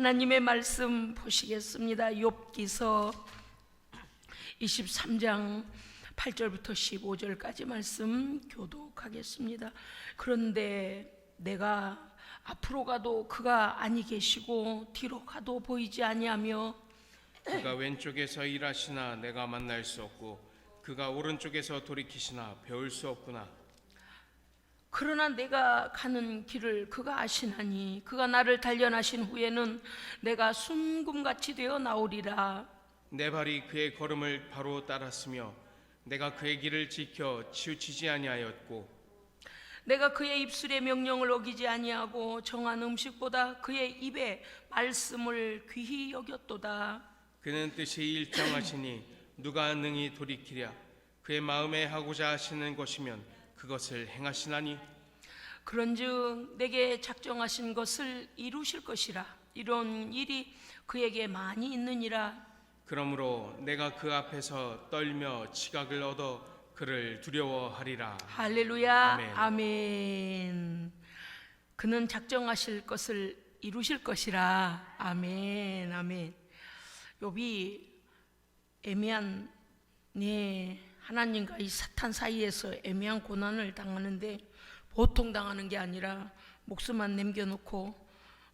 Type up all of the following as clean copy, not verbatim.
하나님의 말씀 보시겠습니다. 욥기서 23장 8절부터 15절까지 말씀 교독하겠습니다. 그런데 내가 앞으로 가도 그가 아니 계시고 뒤로 가도 보이지 아니하며 그가 왼쪽에서 일하시나 내가 만날 수 없고 그가 오른쪽에서 돌이키시나 배울 수 없구나. 그러나 내가 가는 길을 그가 아시나니 그가 나를 단련하신 후에는 내가 순금같이 되어 나오리라. 내 발이 그의 걸음을 바로 따랐으며 내가 그의 길을 지켜 치우치지 아니하였고 내가 그의 입술의 명령을 어기지 아니하고 정한 음식보다 그의 입의 말씀을 귀히 여겼도다. 그는 뜻이 일정하시니 누가 능히 돌이키랴. 그의 마음에 하고자 하시는 것이면 그것을 행하시나니 그런즉 내게 작정하신 것을 이루실 것이라. 이런 일이 그에게 많이 있느니라. 그러므로 내가 그 앞에서 떨며 지각을 얻어 그를 두려워하리라. 할렐루야. 아멘. 아멘. 그는 작정하실 것을 이루실 것이라. 아멘. 아멘. 욥이 애매한 하나님과 이 사탄 사이에서 애매한 고난을 당하는데 보통 당하는 게 아니라 목숨만 남겨놓고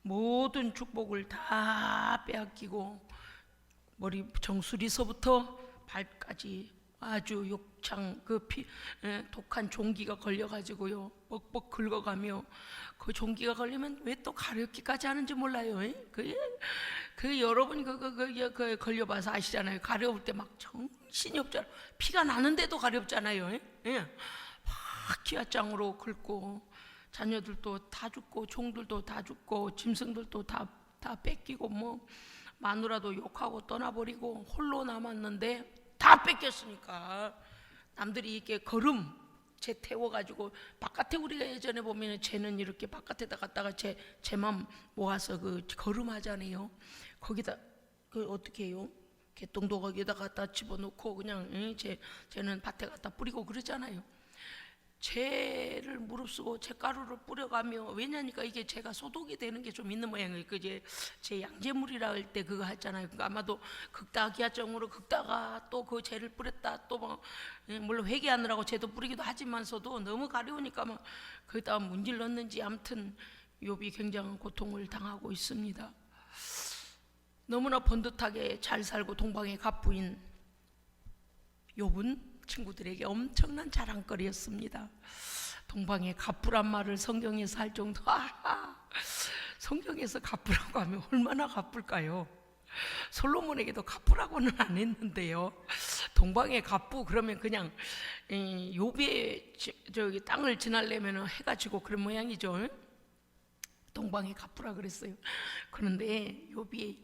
모든 축복을 다 빼앗기고 머리 정수리서부터 발까지 아주 욕창 독한 종기가 걸려가지고요 뻑뻑 긁어가며 그 종기가 걸리면 왜 또 가렵기까지 하는지 몰라요. 그 여러분이 그 걸려봐서 아시잖아요. 가려울 때 막 정신이 없잖아요. 피가 나는데도 가렵잖아요. 막 기아장으로 긁고 자녀들도 다 죽고 종들도 다 죽고 짐승들도 다 뺏기고 뭐 마누라도 욕하고 떠나버리고 홀로 남았는데 다 뺏겼으니까 남들이 이렇게 제 태워가지고 바깥에 우리가 예전에 보면 쟤는 이렇게 바깥에다 갖다가 쟤만 모아서 그 걸음하잖아요. 거기다 어떻게 해요? 개똥도 거기다 갖다 집어넣고 그냥 쟤는 밭에 갖다 뿌리고 그러잖아요. 쟤를 무릅쓰고 쟤가루를 뿌려가며 왜냐니까 이게 쟤가 소독이 되는 게 좀 있는 모양이에요. 쟤 양재물이라 할 때 그거 했잖아요. 그러니까 아마도 긁다가 기아정으로 긁다가 또 그 쟤를 뿌렸다 또 뭐 물론 회개하느라고 쟤도 뿌리기도 하지만서도 너무 가려우니까 막 거기다가 문질렀는지 아무튼 욥이 굉장한 고통을 당하고 있습니다. 너무나 번듯하게 잘 살고 동방의 갑부인 욥은 친구들에게 엄청난 자랑거리였습니다. 동방의 갑부란 말을 성경에서 할 정도. 성경에서 갑부라고 하면 얼마나 갑부일까요? 솔로몬에게도 갑부라고는 안 했는데요. 동방의 갑부 그러면 그냥 욥의 저기 땅을 지나려면 해가 지고 그런 모양이죠. 동방의 갑부라 그랬어요. 그런데 욥이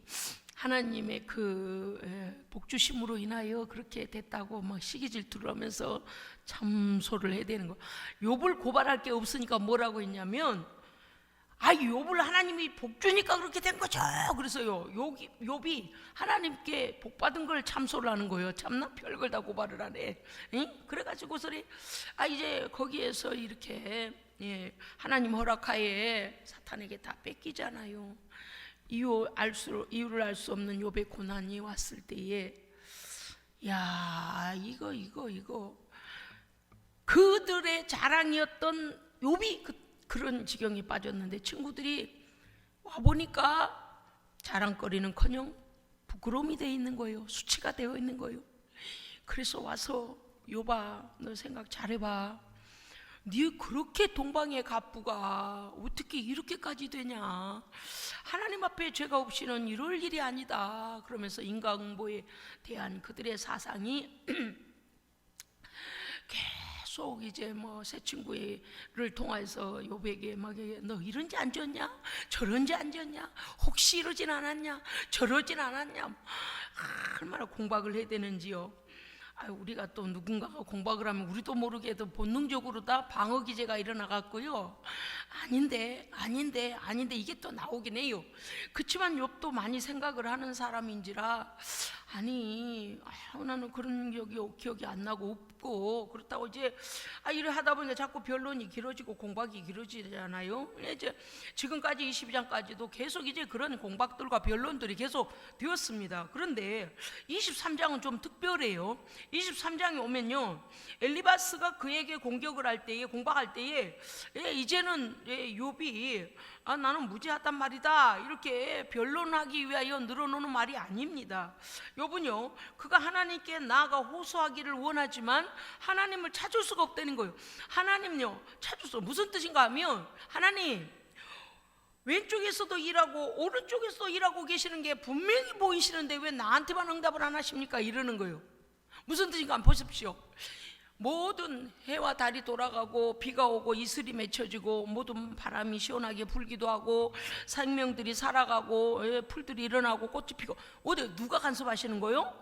하나님의 그 복주심으로 인하여 그렇게 됐다고 막 시기 질투를 하면서 참소를 해야 되는 거. 욥을 고발할 게 없으니까 뭐라고 했냐면 욥을 하나님이 복주니까 그렇게 된 거죠. 그래서요 욥이 하나님께 복받은 걸 참소를 하는 거예요. 참나 별걸 다 고발을 하네. 그래가지고서리 이제 거기에서 이렇게 하나님 허락하에 사탄에게 다 뺏기잖아요. 이유를 알 수 없는 욥의 고난이 왔을 때에 이거 그들의 자랑이었던 욥이 그런 지경에 빠졌는데 친구들이 와보니까 자랑거리는커녕 부끄러움이 되어 있는 거예요. 수치가 되어 있는 거예요. 그래서 와서 욥아 너 생각 잘해봐. 네 그렇게 동방의 갑부가 어떻게 이렇게까지 되냐. 하나님 앞에 죄가 없이는 이럴 일이 아니다. 그러면서 인과응보에 대한 그들의 사상이 계속 이제 새 친구를 통해서 욥에게 막 너 이런지 안 졌냐? 저런지 안 졌냐? 혹시 이러진 않았냐? 저러진 않았냐? 얼마나 공박을 해야 되는지요. 우리가 또 누군가가 공박을 하면 우리도 모르게도 본능적으로 다 방어 기제가 일어나갔고요. 아닌데 이게 또 나오긴 해요. 그렇지만 욥도 많이 생각을 하는 사람인지라 아니, 나는 그런 기억이 안 나고 없고, 그렇다고 이제 이래 하다 보니까 자꾸 변론이 길어지고 공박이 길어지잖아요. 이제 지금까지 22장까지도 계속 이제 그런 공박들과 변론들이 계속 되었습니다. 그런데 23장은 좀 특별해요. 23장에 오면요, 엘리바스가 그에게 공격을 할 때에, 공박할 때에, 이제는 욥이 나는 무지하단 말이다 이렇게 변론하기 위하여 늘어놓는 말이 아닙니다. 욥은요, 그가 하나님께 나아가 호소하기를 원하지만 하나님을 찾을 수가 없다는 거예요. 하나님요, 찾을 수, 무슨 뜻인가 하면, 하나님 왼쪽에서도 일하고 오른쪽에서도 일하고 계시는 게 분명히 보이시는데 왜 나한테만 응답을 안 하십니까? 이러는 거예요. 무슨 뜻인가 한번 보십시오. 모든 해와 달이 돌아가고 비가 오고 이슬이 맺혀지고 모든 바람이 시원하게 불기도 하고 생명들이 살아가고 풀들이 일어나고 꽃이 피고, 어디 누가 간섭하시는 거예요?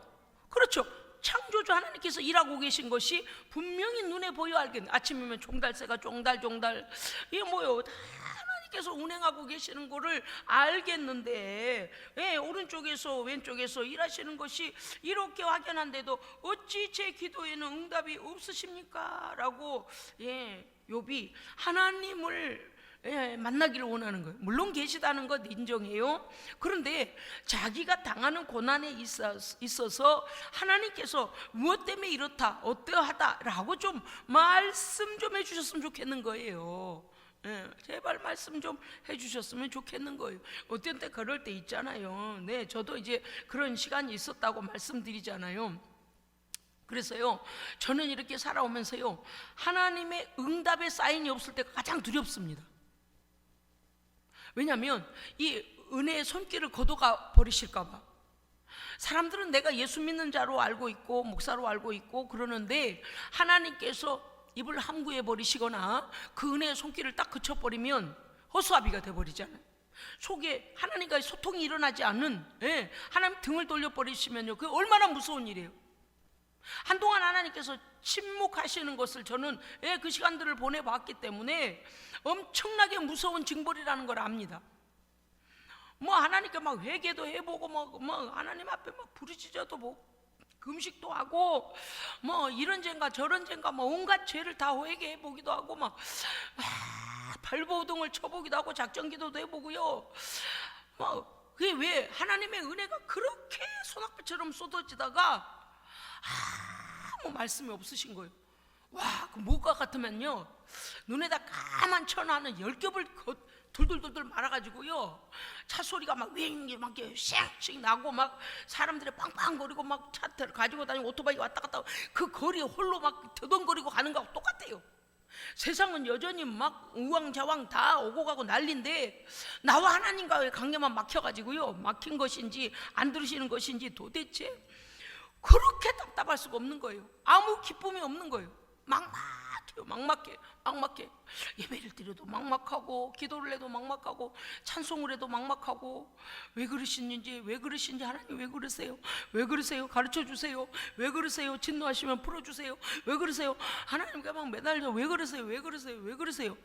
그렇죠. 창조주 하나님께서 일하고 계신 것이 분명히 눈에 보여 알겠네. 아침이면 종달새가 종달종달, 이게 뭐예요? 다 하나님께서 운행하고 계시는 거를 알겠는데, 오른쪽에서 왼쪽에서 일하시는 것이 이렇게 확연한데도 어찌 제 기도에는 응답이 없으십니까? 라고 욥이 하나님을 만나기를 원하는 거예요. 물론 계시다는 것 인정해요. 그런데 자기가 당하는 고난에 있어서 하나님께서 무엇 때문에 이렇다, 어떠하다라고 좀 말씀 좀 해주셨으면 좋겠는 거예요. 제발 말씀 좀 해주셨으면 좋겠는 거예요. 어떤 때 그럴 때 있잖아요. 네, 저도 이제 그런 시간이 있었다고 말씀드리잖아요. 그래서요, 저는 이렇게 살아오면서요, 하나님의 응답의 사인이 없을 때가 가장 두렵습니다. 왜냐하면 이 은혜의 손길을 걷어가 버리실까 봐. 사람들은 내가 예수 믿는 자로 알고 있고 목사로 알고 있고 그러는데, 하나님께서 입을 함구해 버리시거나 그 은혜의 손길을 딱 그쳐버리면 허수아비가 돼버리잖아요. 속에 하나님과의 소통이 일어나지 않는, 하나님 등을 돌려버리시면요, 그게 얼마나 무서운 일이에요. 한동안 하나님께서 침묵하시는 것을 저는 그 시간들을 보내봤기 때문에 엄청나게 무서운 징벌이라는 걸 압니다. 뭐 하나님께 막 회개도 해보고 뭐 하나님 앞에 막 부르짖어도 뭐 금식도 하고 뭐 이런 죄인가 저런 죄인가 뭐 온갖 죄를 다 회개해 보기도 하고 막 발버둥을 쳐보기도 하고 작전기도도 해보고요. 뭐 그게 왜 하나님의 은혜가 그렇게 소낙비처럼 쏟아지다가 아무 말씀이 없으신 거예요. 와, 그 뭐가 같으면요, 눈에다 까만 천하는 10겹을 돌돌돌돌 말아가지고요, 차 소리가 막 윙 막 씩 나고 막 사람들이 빵빵거리고 막 차를 가지고 다니고 오토바이 왔다 갔다 그 거리에 홀로 막 더덩거리고 가는 거하고 똑같아요. 세상은 여전히 막 우왕좌왕 다 오고 가고 난리인데 나와 하나님과의 관계만 막혀가지고요, 막힌 것인지 안 들으시는 것인지 도대체 그렇게 답답할 수가 없는 거예요. 아무 기쁨이 없는 거예요. 막막해. 예배를 드려도 막막하고 기도를 해도 막막하고 찬송을 해도 막막하고, 왜 그러시는지 하나님 왜 그러세요? 가르쳐 주세요. 왜 그러세요? 진노하시면 풀어주세요. 왜 그러세요? 하나님께 막 매달려 왜 그러세요?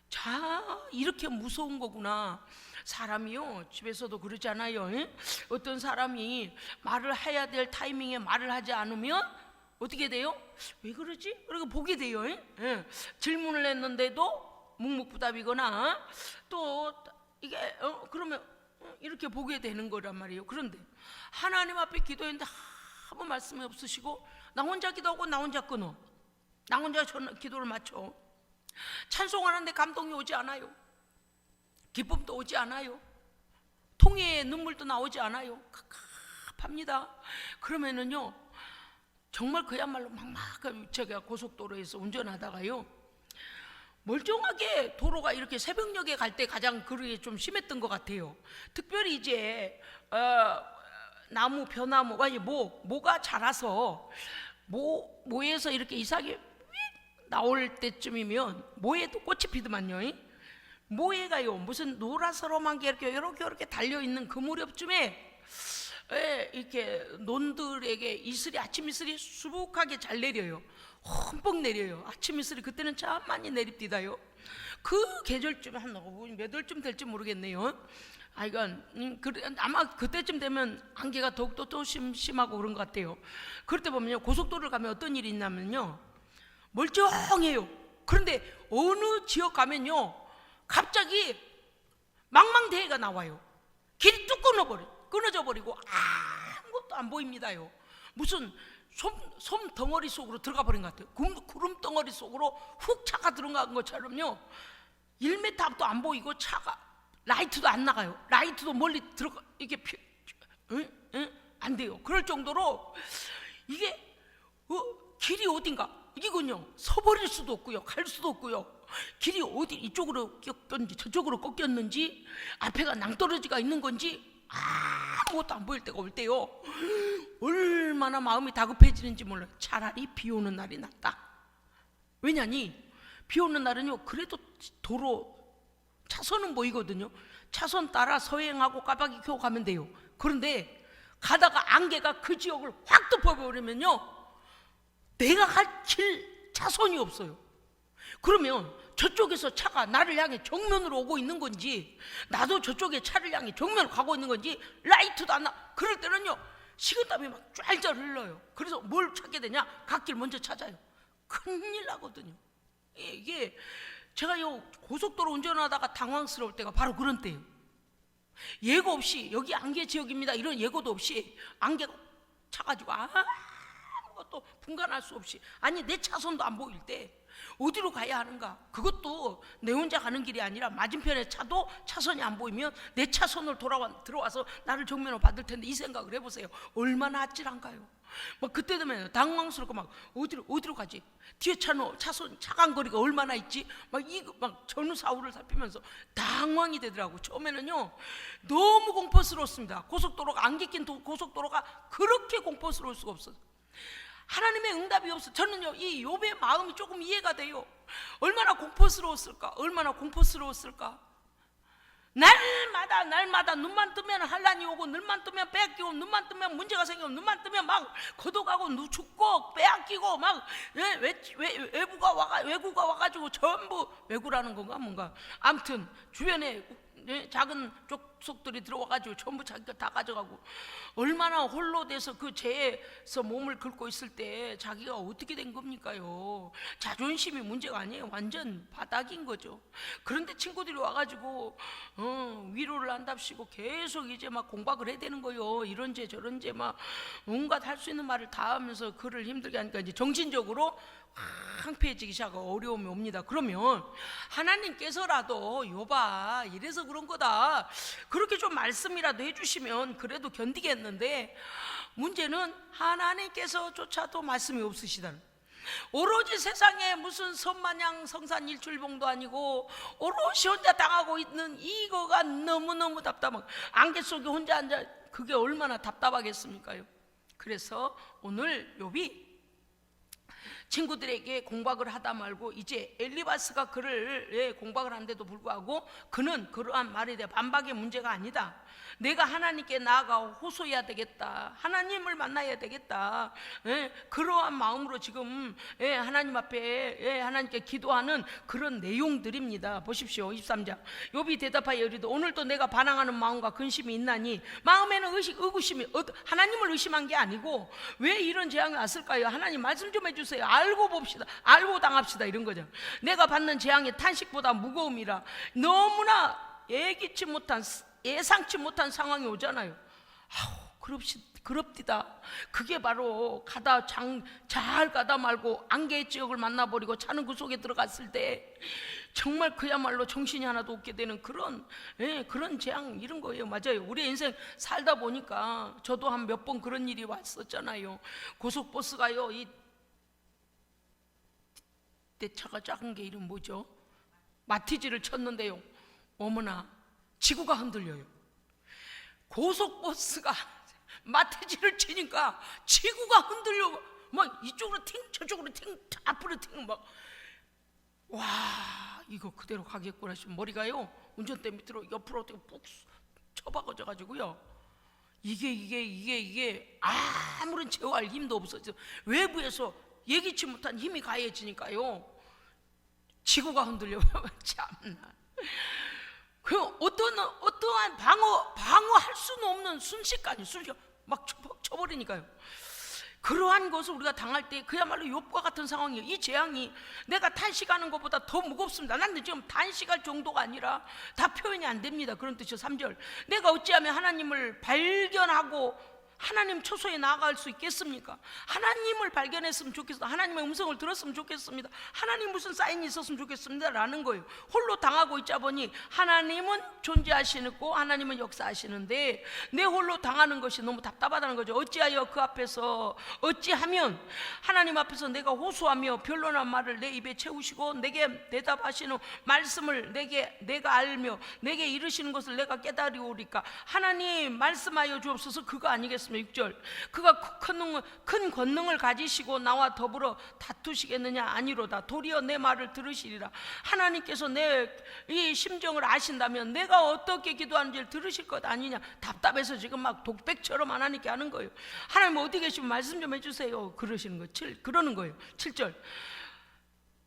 자, 이렇게 무서운 거구나. 사람이요, 집에서도 그러잖아요. 어떤 사람이 말을 해야 될 타이밍에 말을 하지 않으면 어떻게 돼요? 왜 그러지? 그리고 보게 돼요. 질문을 했는데도 묵묵부답이거나 또 이게 그러면 이렇게 보게 되는 거란 말이에요. 그런데 하나님 앞에 기도했는데 아무 말씀이 없으시고 나 혼자 기도하고 나 혼자 끊어, 나 혼자 기도를 맞춰. 찬송하는데 감동이 오지 않아요. 기쁨도 오지 않아요. 통해의 눈물도 나오지 않아요. 갑갑합니다. 그러면은요, 정말 그야말로 막막하게, 제가 고속도로에서 운전하다가요, 멀쩡하게 도로가 이렇게 새벽녘에 갈 때 가장 그게 좀 심했던 것 같아요. 특별히 이제 나무, 벼나무, 모가 자라서 모에서 이렇게 이삭이 나올 때쯤이면 모에도 꽃이 피더만요. 모에가요, 무슨 노라서름한 게 이렇게 달려있는 그 무렵쯤에 이렇게 논들에게 아침 이슬이 수북하게 잘 내려요. 흠뻑 내려요. 아침 이슬이 그때는 참 많이 내립디다요. 그 계절쯤에 한 몇 월쯤 될지 모르겠네요. 아마 그때쯤 되면 안개가 더욱더 또 심하고 그런 것 같아요. 그럴 때 보면요, 고속도로를 가면 어떤 일이 있냐면요, 멀쩡해요. 그런데 어느 지역 가면요, 갑자기 망망대해가 나와요. 길이 뚝 끊어져 버리고 아무것도 안 보입니다요. 무슨 솜 덩어리 속으로 들어가 버린 것 같아요. 구름 덩어리 속으로 훅 차가 들어간 것처럼요, 1m 앞도 안 보이고 차가 라이트도 안 나가요. 라이트도 멀리 들어가 이게 안 돼요. 그럴 정도로 이게 길이 어딘가, 이건요 서버릴 수도 없고요, 갈 수도 없고요. 길이 어디 이쪽으로 꺾였는지 저쪽으로 꺾였는지 앞에가 낭떠러지가 있는 건지 아무것도 안 보일 때가 올 때요, 얼마나 마음이 다급해지는지 몰라요. 차라리 비 오는 날이 낫다. 왜냐니 비 오는 날은요, 그래도 도로 차선은 보이거든요. 차선 따라 서행하고 까마귀 켜고 가면 돼요. 그런데 가다가 안개가 그 지역을 확 덮어버리면요, 내가 갈 길 차선이 없어요. 그러면 저쪽에서 차가 나를 향해 정면으로 오고 있는 건지, 나도 저쪽에 차를 향해 정면으로 가고 있는 건지 라이트도 안 나. 그럴 때는요, 식은땀이 막 쫙쫙 흘러요. 그래서 뭘 찾게 되냐? 갓길 먼저 찾아요. 큰일 나거든요. 이게 제가 고속도로 운전하다가 당황스러울 때가 바로 그런 때예요. 예고 없이, 여기 안개 지역입니다 이런 예고도 없이 안개가 차가지고 아무것도 분간할 수 없이, 아니 내 차선도 안 보일 때 어디로 가야 하는가? 그것도 내 혼자 가는 길이 아니라 맞은편에 차도 차선이 안 보이면 내 차선으로 들어와서 나를 정면으로 받을 텐데, 이 생각을 해보세요. 얼마나 아찔한가요? 막 그때 되면 당황스럽고 막 어디로 가지? 뒤에 차선 차간거리가 얼마나 있지? 막 전후 사후를 살피면서 당황이 되더라고. 처음에는요 너무 공포스러웠습니다. 고속도로가 안개 낀 고속도로가 그렇게 공포스러울 수가 없어요. 하나님의 응답이 없어. 저는요 이 욥의 마음이 조금 이해가 돼요. 얼마나 공포스러웠을까? 날마다 눈만 뜨면 환란이 오고, 눈만 뜨면 빼앗기고, 눈만 뜨면 문제가 생기고, 눈만 뜨면 막 거둬가고 죽고 빼앗기고, 막 외구가 와가지고 전부, 외구라는 건가 뭔가, 아무튼 주변에 작은 족속들이 들어와가지고 전부 자기가 다 가져가고, 얼마나 홀로 돼서 그 죄에서 몸을 긁고 있을 때 자기가 어떻게 된 겁니까요? 자존심이 문제가 아니에요. 완전 바닥인 거죠. 그런데 친구들이 와가지고 위로를 한답시고 계속 이제 막 공박을 해야 되는 거예요. 이런 죄 저런 죄 막 온갖 할 수 있는 말을 다 하면서 그를 힘들게 하니까 이제 정신적으로 황폐해지기 시작하고 어려움이 옵니다. 그러면 하나님께서라도 여봐 이래서 그런 거다, 그렇게 좀 말씀이라도 해주시면 그래도 견디겠는데, 문제는 하나님께서조차도 말씀이 없으시다는, 오로지 세상에 무슨 선마냥 성산일출봉도 아니고 오롯이 혼자 당하고 있는 이거가 너무너무 답답하고, 안개 속에 혼자 앉아 그게 얼마나 답답하겠습니까요? 그래서 오늘 욥이 친구들에게 공박을 하다 말고, 이제 엘리바스가 그를 공박을 한데도 불구하고 그는 그러한 말에 대해 반박의 문제가 아니다. 내가 하나님께 나아가 호소해야 되겠다, 하나님을 만나야 되겠다, 그러한 마음으로 지금 하나님 앞에 하나님께 기도하는 그런 내용들입니다. 보십시오. 23장 욥이 대답하여 이르되 오늘도 내가 반항하는 마음과 근심이 있나니, 마음에는 의구심이, 하나님을 의심한 게 아니고 왜 이런 재앙이 왔을까요? 하나님 말씀 좀 해주세요. 알고 봅시다, 알고 당합시다, 이런 거죠. 내가 받는 재앙이 탄식보다 무거움이라. 너무나 예상치 못한 상황이 오잖아요. 그럽디다. 그게 바로 잘 가다 말고 안개의 지역을 만나버리고 차는 그 속에 들어갔을 때 정말 그야말로 정신이 하나도 없게 되는 그런 재앙, 이런 거예요. 맞아요. 우리 인생 살다 보니까 저도 한 몇 번 그런 일이 왔었잖아요. 고속버스가요, 내 차가 작은 게 이름 뭐죠? 마티즈를 쳤는데요, 어머나 지구가 흔들려요. 고속버스가 마티즈를 치니까 지구가 흔들려, 막 이쪽으로 팅 저쪽으로 팅 앞으로 팅, 막 와 이거 그대로 가겠구나 싶으면 머리가요 운전대 밑으로 옆으로 어떻게 푹 쳐박아져 가지고요, 이게 아무런 제어할 힘도 없어져. 외부에서 예기치 못한 힘이 가해지니까요 지구가 흔들려. 참나. 그 어떠한 방어할 수는 없는 순식간에 막 쳐버리니까요. 그러한 것을 우리가 당할 때 그야말로 욥과 같은 상황이에요. 이 재앙이 내가 탄식하는 것보다 더 무겁습니다. 나는 지금 탄식할 정도가 아니라 다 표현이 안 됩니다. 그런 뜻이요. 3절, 내가 어찌하면 하나님을 발견하고 하나님 처소에 나아갈 수 있겠습니까? 하나님을 발견했으면 좋겠습니다. 하나님의 음성을 들었으면 좋겠습니다. 하나님 무슨 사인이 있었으면 좋겠습니다 라는 거예요. 홀로 당하고 있자 보니 하나님은 존재하시고 하나님은 역사하시는데 내 홀로 당하는 것이 너무 답답하다는 거죠. 어찌하면 하나님 앞에서 내가 호소하며 변론한 말을 내 입에 채우시고 내게 대답하시는 말씀을 내가 알며 내게 이르시는 것을 내가 깨달으오리까. 하나님 말씀하여 주옵소서. 그거 아니겠습니까? 6절, 그가 큰 권능을 가지시고 나와 더불어 다투시겠느냐? 아니로다. 도리어 내 말을 들으시리라. 하나님께서 내 이 심정을 아신다면 내가 어떻게 기도하는지를 들으실 것 아니냐? 답답해서 지금 막 독백처럼 하나님께 하는 거예요. 하나님 어디 계시면 말씀 좀 해주세요. 그러시는 거예요. 그러는 거예요. 7절,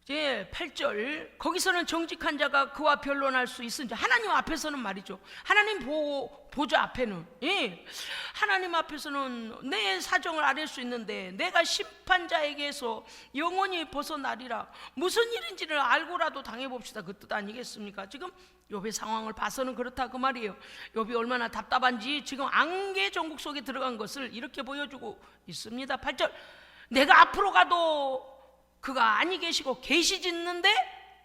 8절, 거기서는 정직한 자가 그와 변론할 수 있은지. 하나님 앞에서는 말이죠. 하나님 보좌 앞에는, 하나님 앞에서는 내 사정을 아릴 수 있는데 내가 심판자에게서 영원히 벗어나리라. 무슨 일인지를 알고라도 당해봅시다. 그 뜻 아니겠습니까? 지금 욥의 상황을 봐서는 그렇다 그 말이에요. 욥이 얼마나 답답한지 지금 안개 전국 속에 들어간 것을 이렇게 보여주고 있습니다. 8절, 내가 앞으로 가도 그가 아니 계시고 계시짓는데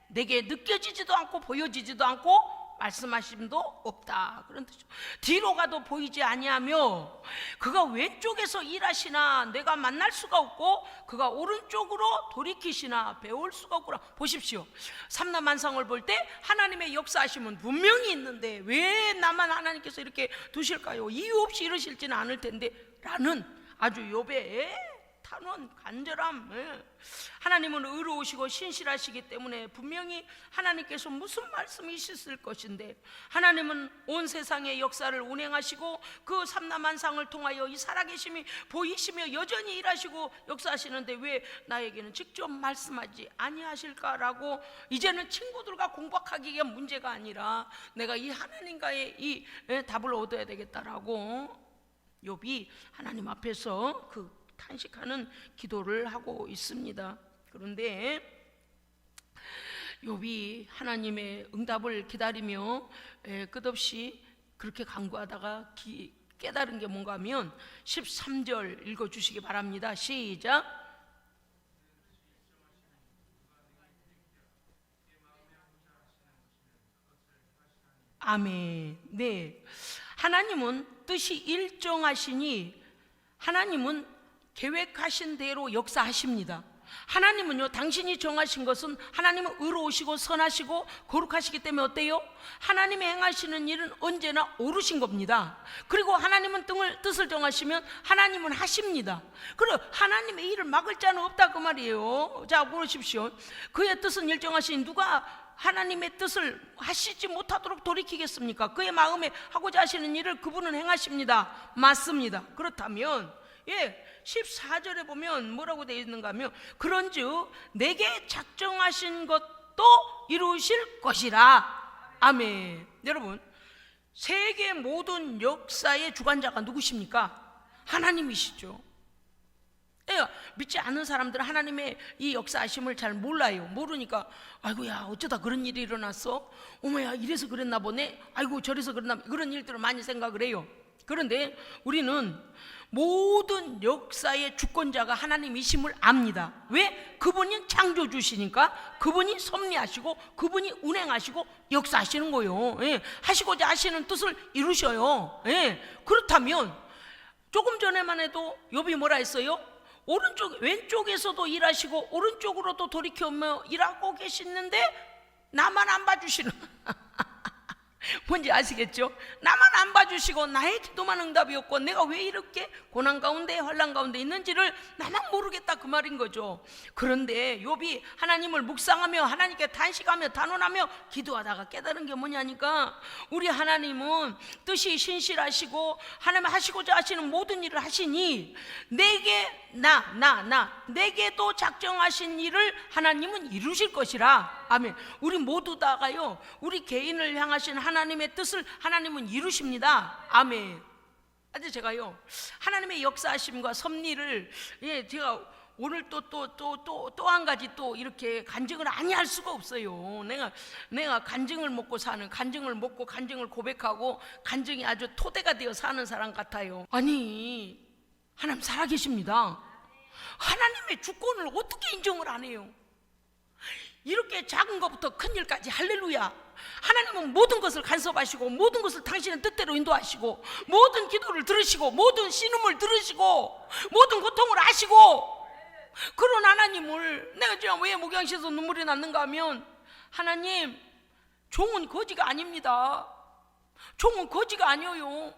내게 느껴지지도 않고 보여지지도 않고 말씀하심도 없다. 그런 뜻이죠. 뒤로 가도 보이지 아니하며 그가 왼쪽에서 일하시나 내가 만날 수가 없고 그가 오른쪽으로 돌이키시나 배울 수가 없구나. 보십시오. 삼라만상을 볼 때 하나님의 역사하심은 분명히 있는데 왜 나만 하나님께서 이렇게 두실까요? 이유 없이 이러실지는 않을 텐데 라는 아주 욥의 탄원, 간절함. 하나님은 의로우시고 신실하시기 때문에 분명히 하나님께서 무슨 말씀이 있을 것인데 하나님은 온 세상의 역사를 운행하시고 그 삼라만상을 통하여 이 살아계심이 보이시며 여전히 일하시고 역사하시는데 왜 나에게는 직접 말씀하지 아니하실까라고 이제는 친구들과 공박하기가 문제가 아니라 내가 이 하나님과의 이 답을 얻어야 되겠다라고 욥이 하나님 앞에서 그 탄식하는 기도를 하고 있습니다. 그런데 욥이 하나님의 응답을 기다리며 끝없이 그렇게 간구하다가 깨달은 게 뭔가 하면 13절 읽어주시기 바랍니다. 시작. 아멘. 네, 하나님은 뜻이 일정하시니 하나님은 계획하신 대로 역사하십니다. 하나님은요, 당신이 정하신 것은 하나님은 의로우시고 선하시고 거룩하시기 때문에 어때요? 하나님이 행하시는 일은 언제나 옳으신 겁니다. 그리고 하나님은 뜻을 정하시면 하나님은 하십니다. 그리고 하나님의 일을 막을 자는 없다 그 말이에요. 자, 물으십시오. 그의 뜻은 일정하시니 누가 하나님의 뜻을 하시지 못하도록 돌이키겠습니까? 그의 마음에 하고자 하시는 일을 그분은 행하십니다. 맞습니다. 그렇다면 14절에 보면 뭐라고 되어 있는가 하면 그런즉 내게 작정하신 것도 이루실 것이라. 아멘. 여러분, 세계 모든 역사의 주관자가 누구십니까? 하나님이시죠. 믿지 않는 사람들은 하나님의 이 역사하심을 잘 몰라요. 모르니까 아이고야 어쩌다 그런 일이 일어났어? 어머야 이래서 그랬나 보네? 아이고 저래서 그랬나? 그런 일들을 많이 생각을 해요. 그런데 우리는 모든 역사의 주권자가 하나님이심을 압니다. 왜? 그분이 창조주시니까 그분이 섭리하시고 그분이 운행하시고 역사하시는 거예요. 하시고자 하시는 뜻을 이루셔요. 그렇다면 조금 전에만 해도 욥이 뭐라 했어요? 왼쪽에서도 일하시고 오른쪽으로도 돌이켜며 일하고 계시는데 나만 안 봐주시는 뭔지 아시겠죠? 나만 안 봐주시고 나의 기도만 응답이 없고 내가 왜 이렇게 고난 가운데 환난 가운데 있는지를 나만 모르겠다 그 말인 거죠. 그런데 욥이 하나님을 묵상하며 하나님께 탄식하며 단언하며 기도하다가 깨달은 게 뭐냐니까 우리 하나님은 뜻이 신실하시고 하나님 하시고자 하시는 모든 일을 하시니 내게도 작정하신 일을 하나님은 이루실 것이라. 아멘. 우리 모두 다가요 우리 개인을 향하신 하나님 하나님의 뜻을 하나님은 이루십니다. 아멘. 아주 제가요, 하나님의 역사하심과 섭리를, 제가 오늘 또 한 가지 또 이렇게 간증을 아니할 수가 없어요. 내가 간증을 먹고 사는, 간증을 먹고 간증을 고백하고 간증이 아주 토대가 되어 사는 사람 같아요. 아니, 하나님 살아계십니다. 하나님의 주권을 어떻게 인정을 안 해요? 이렇게 작은 것부터 큰 일까지, 할렐루야. 하나님은 모든 것을 간섭하시고 모든 것을 당신의 뜻대로 인도하시고 모든 기도를 들으시고 모든 신음을 들으시고 모든 고통을 아시고, 그런 하나님을 내가 지금 왜 목양시에서 눈물이 났는가 하면, 하나님, 종은 거지가 아닙니다. 종은 거지가 아니에요.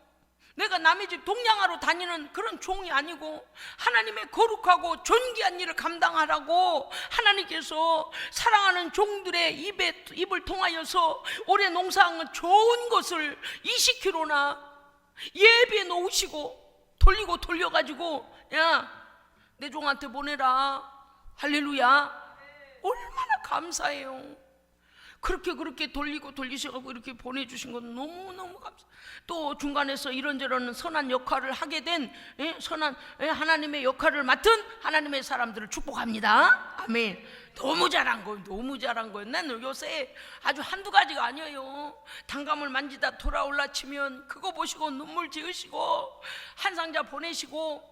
내가 남의 집 동냥하러 다니는 그런 종이 아니고 하나님의 거룩하고 존귀한 일을 감당하라고 하나님께서 사랑하는 종들의 입을 통하여서 올해 농사한 좋은 것을 20kg나 예비해 놓으시고 돌려가지고, 야, 내 종한테 보내라. 할렐루야. 얼마나 감사해요. 그렇게 돌리셔가지고 이렇게 보내주신 건 너무너무 감사. 또 중간에서 이런저런 선한 역할을 하게 된, 선한 하나님의 역할을 맡은 하나님의 사람들을 축복합니다. 아멘. 너무 잘한 거예요. 나는 요새 아주 한두 가지가 아니에요. 단감을 만지다 돌아올라 치면 그거 보시고 눈물 지으시고 한 상자 보내시고,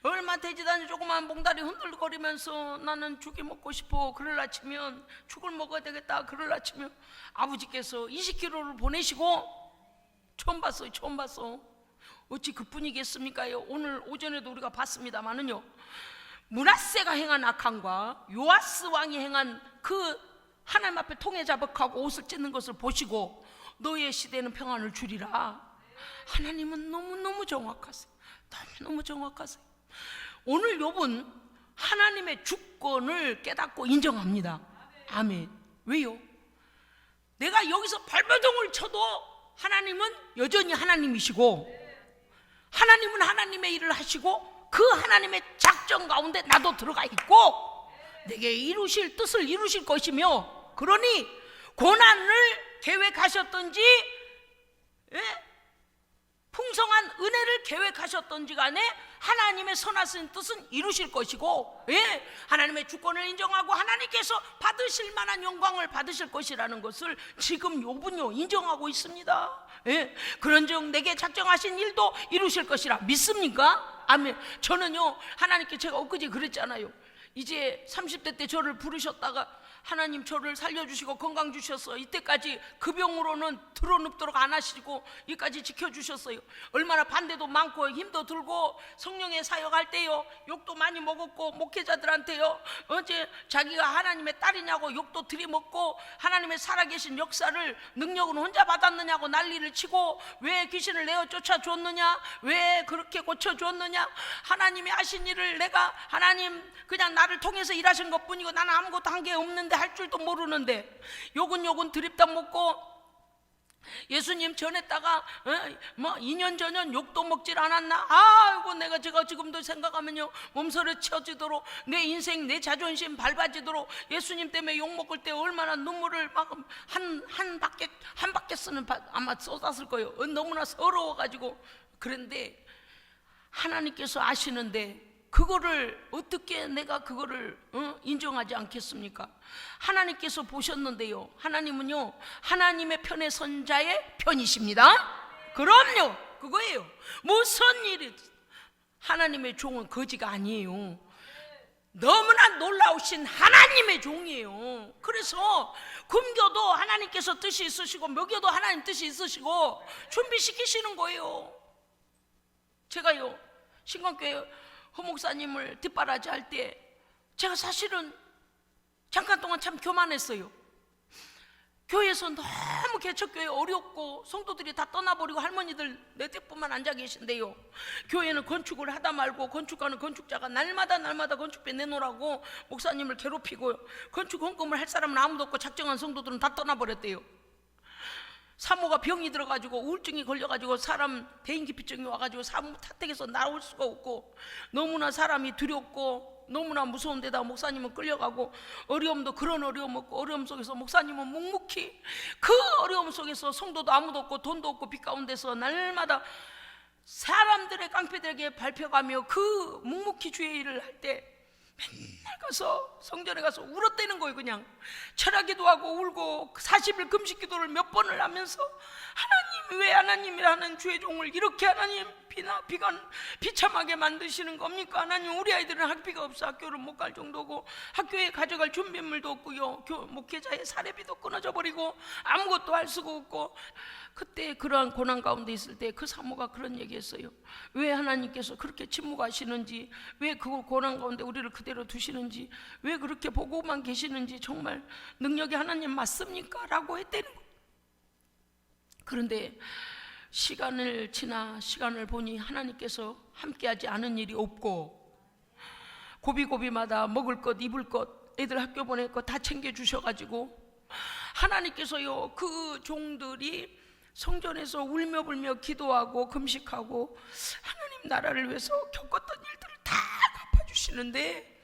얼마 되지도 않은 조그만 봉다리 흔들거리면서 나는 죽이 먹고 싶어 그럴라 치면, 죽을 먹어야 되겠다 그럴라 치면 아버지께서 20kg를 보내시고, 처음 봤어. 어찌 그뿐이겠습니까요? 오늘 오전에도 우리가 봤습니다마는요, 므낫세가 행한 악함과 요아스 왕이 행한 그 하나님 앞에 통에 자복하고 옷을 찢는 것을 보시고 너의 시대는 평안을 주리라. 하나님은 너무너무 정확하세요. 너무너무 정확하세요. 오늘 욥은 하나님의 주권을 깨닫고 인정합니다. 아멘. 왜요? 내가 여기서 발버둥을 쳐도 하나님은 여전히 하나님이시고, 하나님은 하나님의 일을 하시고 그 하나님의 작정 가운데 나도 들어가 있고 내게 이루실 뜻을 이루실 것이며, 그러니 고난을 계획하셨든지 풍성한 은혜를 계획하셨던지 간에 하나님의 선하신 뜻은 이루실 것이고, 하나님의 주권을 인정하고 하나님께서 받으실 만한 영광을 받으실 것이라는 것을 지금 욥은요 인정하고 있습니다. 그런즉 내게 작정하신 일도 이루실 것이라 믿습니까? 아멘. 저는요, 하나님께 제가 엊그제 그랬잖아요. 이제 30대 때 저를 부르셨다가 하나님 저를 살려주시고 건강 주셔서 이때까지 그 병으로는 드러눕도록 안 하시고 이까지 지켜주셨어요. 얼마나 반대도 많고 힘도 들고 성령의 사역할 때요 욕도 많이 먹었고, 목회자들한테요 어제 자기가 하나님의 딸이냐고 욕도 들이먹고, 하나님의 살아계신 역사를 능력은 혼자 받았느냐고 난리를 치고, 왜 귀신을 내어 쫓아줬느냐, 왜 그렇게 고쳐줬느냐, 하나님이 하신 일을 내가, 하나님 그냥 나를 통해서 일하신 것뿐이고 나는 아무것도 한 게 없는데, 할 줄도 모르는데 욕은 드립다 먹고, 예수님 전했다가 2년 전엔 욕도 먹질 않았나? 아이고, 제가 지금도 생각하면요 몸서리 쳐지도록 내 인생 내 자존심 밟아지도록 예수님 때문에 욕 먹을 때 얼마나 눈물을 막 한 바퀴 쓰는 아마 쏟았을 거예요. 너무나 서러워가지고. 그런데 하나님께서 아시는데 그거를 어떻게 내가 그거를 인정하지 않겠습니까? 하나님께서 보셨는데요, 하나님은요 하나님의 편에 선 자의 편이십니다. 그럼요, 그거예요. 무슨 일이, 하나님의 종은 거지가 아니에요. 너무나 놀라우신 하나님의 종이에요. 그래서 굶겨도 하나님께서 뜻이 있으시고 먹여도 하나님 뜻이 있으시고 준비시키시는 거예요. 제가요 신광교회 허 목사님을 뒷바라지 할 때 제가 사실은 잠깐 동안 참 교만했어요. 교회에서 너무 개척교회 어렵고 성도들이 다 떠나버리고 할머니들 4대뿐만 앉아 계신데요, 교회는 건축을 하다 말고 건축하는 건축자가 날마다 건축비 내놓으라고 목사님을 괴롭히고, 건축 헌금을 할 사람은 아무도 없고 작정한 성도들은 다 떠나버렸대요. 사모가 병이 들어가지고 우울증이 걸려가지고 사람 대인기피증이 와가지고 사모 탓택해서 나올 수가 없고, 너무나 사람이 두렵고 너무나 무서운 데다 목사님은 끌려가고, 어려움도 그런 어려움 없고, 어려움 속에서 목사님은 묵묵히 그 어려움 속에서 성도도 아무도 없고 돈도 없고 빚 가운데서 날마다 사람들의 깡패들에게 밟혀가며 그 묵묵히 주의 일을 할 때 맨날 가서 성전에 가서 울었대는 거예요. 그냥 철야기도 하고 울고 40일 금식 기도를 몇 번을 하면서, 하나님 왜 하나님이라는 주의 종을 이렇게 하나님 비참하게 만드시는 겁니까? 하나님, 우리 아이들은 학비가 없어 학교를 못 갈 정도고, 학교에 가져갈 준비물도 없고요, 목회자의 사례비도 끊어져 버리고 아무것도 할 수가 없고. 그때 그러한 고난 가운데 있을 때 그 사모가 그런 얘기했어요. 왜 하나님께서 그렇게 침묵하시는지, 왜 그 고난 가운데 우리를 그대로 두시는지, 왜 그렇게 보고만 계시는지, 정말 능력이 하나님 맞습니까? 라고 했다는 거예요. 그런데 시간을 보니 하나님께서 함께하지 않은 일이 없고, 고비고비마다 먹을 것 입을 것 애들 학교 보낼 것 다 챙겨주셔가지고, 하나님께서요 그 종들이 성전에서 울며불며 기도하고 금식하고 하나님 나라를 위해서 겪었던 일들을 다 갚아주시는데,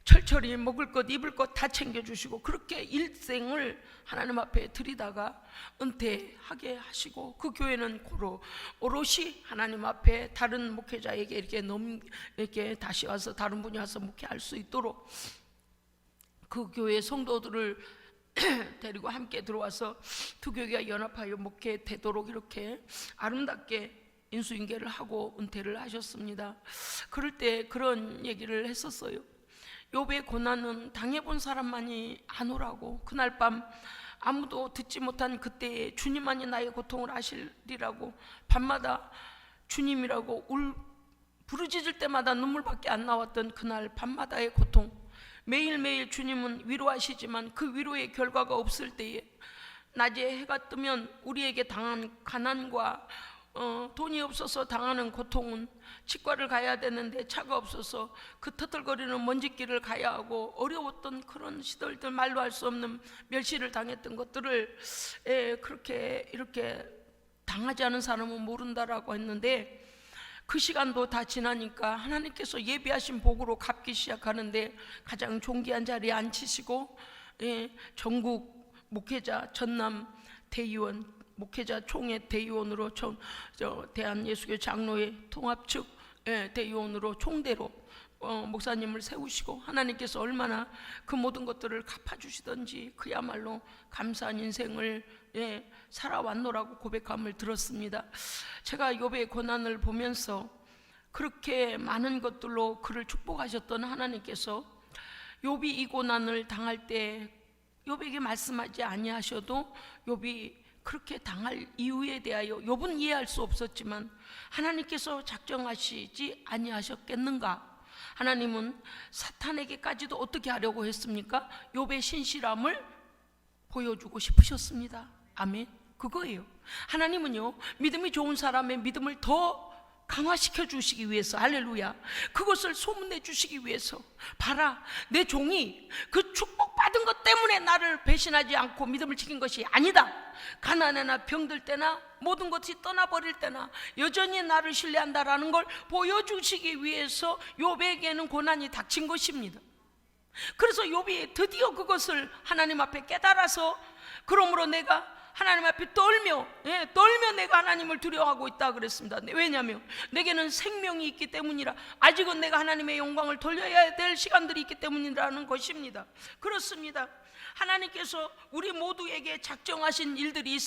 철철이 먹을 것 입을 것 다 챙겨주시고, 그렇게 일생을 하나님 앞에 드리다가 은퇴하게 하시고, 그 교회는 오롯이 하나님 앞에 다른 목회자에게 이렇게 다시 와서 다른 분이 와서 목회할 수 있도록 그 교회 성도들을 데리고 함께 들어와서 두 교회가 연합하여 목회되도록 이렇게 아름답게 인수인계를 하고 은퇴를 하셨습니다. 그럴 때 그런 얘기를 했었어요. 욥의 고난은 당해본 사람만이 아노라고, 그날 밤 아무도 듣지 못한 그때에 주님만이 나의 고통을 아시리라고, 밤마다 주님이라고 부르짖을 때마다 눈물밖에 안 나왔던 그날 밤마다의 고통, 매일매일 주님은 위로하시지만 그 위로의 결과가 없을 때에, 낮에 해가 뜨면 우리에게 당한 가난과 돈이 없어서 당하는 고통은, 치과를 가야 되는데 차가 없어서 그 터틀거리는 먼지길을 가야 하고, 어려웠던 그런 시절들, 말로 할 수 없는 멸시를 당했던 것들을 그렇게 이렇게 당하지 않은 사람은 모른다라고 했는데, 그 시간도 다 지나니까 하나님께서 예비하신 복으로 갚기 시작하는데, 가장 존귀한 자리에 앉히시고, 전국 목회자 전남 대의원 목회자 총회 대의원으로 대한예수교 장로회 통합 측 대의원으로 총대로 목사님을 세우시고, 하나님께서 얼마나 그 모든 것들을 갚아주시던지 그야말로 감사한 인생을 살아왔노라고 고백함을 들었습니다. 제가 욥의 고난을 보면서 그렇게 많은 것들로 그를 축복하셨던 하나님께서 욥이 이 고난을 당할 때 욥에게 말씀하지 아니하셔도 욥이 그렇게 당할 이유에 대하여 욥은 이해할 수 없었지만 하나님께서 작정하시지 아니하셨겠는가? 하나님은 사탄에게까지도 어떻게 하려고 했습니까? 욥의 신실함을 보여주고 싶으셨습니다. 아멘. 그거예요. 하나님은요, 믿음이 좋은 사람의 믿음을 더 강화시켜 주시기 위해서, 할렐루야, 그것을 소문내 주시기 위해서, 봐라, 내 종이 그 축복받은 것 때문에 나를 배신하지 않고 믿음을 지킨 것이 아니다. 가난이나 병들 때나 모든 것이 떠나버릴 때나 여전히 나를 신뢰한다라는 걸 보여주시기 위해서 욥에게는 고난이 닥친 것입니다. 그래서 욥이 드디어 그것을 하나님 앞에 깨달아서, 그러므로 내가 하나님 앞에 떨며 내가 하나님을 두려워하고 있다 그랬습니다. 왜냐하면 내게는 생명이 있기 때문이라, 아직은 내가 하나님의 영광을 돌려야 될 시간들이 있기 때문이라는 것입니다. 그렇습니다. 하나님께서 우리 모두에게 작정하신 일들이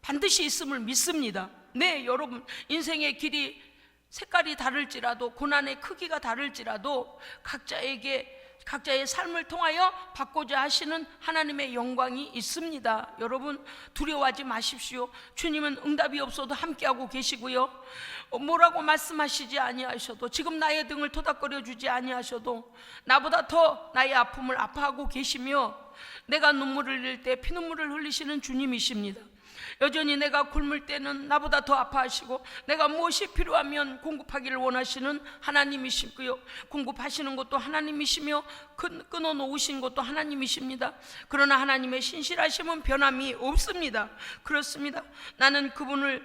반드시 있음을 믿습니다. 네, 여러분, 인생의 길이 색깔이 다를지라도, 고난의 크기가 다를지라도 각자의 삶을 통하여 받고자 하시는 하나님의 영광이 있습니다. 여러분, 두려워하지 마십시오. 주님은 응답이 없어도 함께하고 계시고요, 뭐라고 말씀하시지 아니하셔도, 지금 나의 등을 토닥거려 주지 아니하셔도 나보다 더 나의 아픔을 아파하고 계시며, 내가 눈물을 흘릴 때 피눈물을 흘리시는 주님이십니다. 여전히 내가 굶을 때는 나보다 더 아파하시고, 내가 무엇이 필요하면 공급하기를 원하시는 하나님이시고요, 공급하시는 것도 하나님이시며 끊어놓으신 것도 하나님이십니다. 그러나 하나님의 신실하심은 변함이 없습니다. 그렇습니다. 나는 그분을